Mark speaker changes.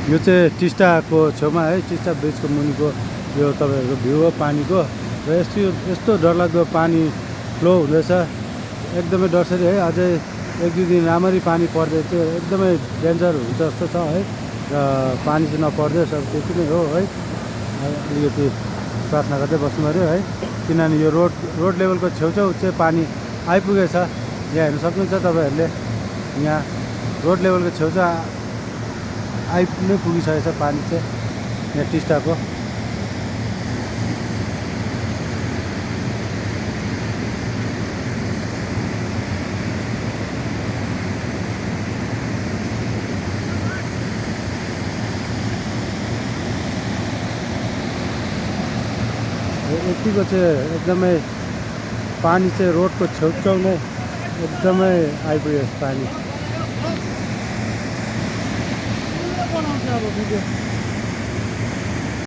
Speaker 1: यो चाहिँ टिस्टाको छेउमा है, टिस्टा ब्रिजको मुनिको यो तपाईँहरूको भ्यू हो पानीको। र यस्तो डरलाग्दो पानी फ्लो हुँदैछ, एकदमै डरसरी है। अझै 1-2 दिन राम्ररी पानी पर्दै चाहिँ एकदमै डेन्जर हुन्छ जस्तो छ है। र पानी चाहिँ नपर्दैछ, अब त्यति नै हो है। अलिकति प्रार्थना गर्दै बस्नु पऱ्यो है, किनभने यो रोड लेभलको छेउछाउ चाहिँ पानी आइपुगेछ। यहाँ हेर्न सक्नुहुन्छ तपाईँहरूले, यहाँ रोड लेभलको छेउछाउ नै पुगिसकेछ पानी चाहिँ यहाँ टिस्टाको। यतिको चाहिँ एकदमै पानी चाहिँ रोडको छेउछाउ नै एकदमै आइपुगेछ पानी।
Speaker 2: बनाउँछ अब भिडियो।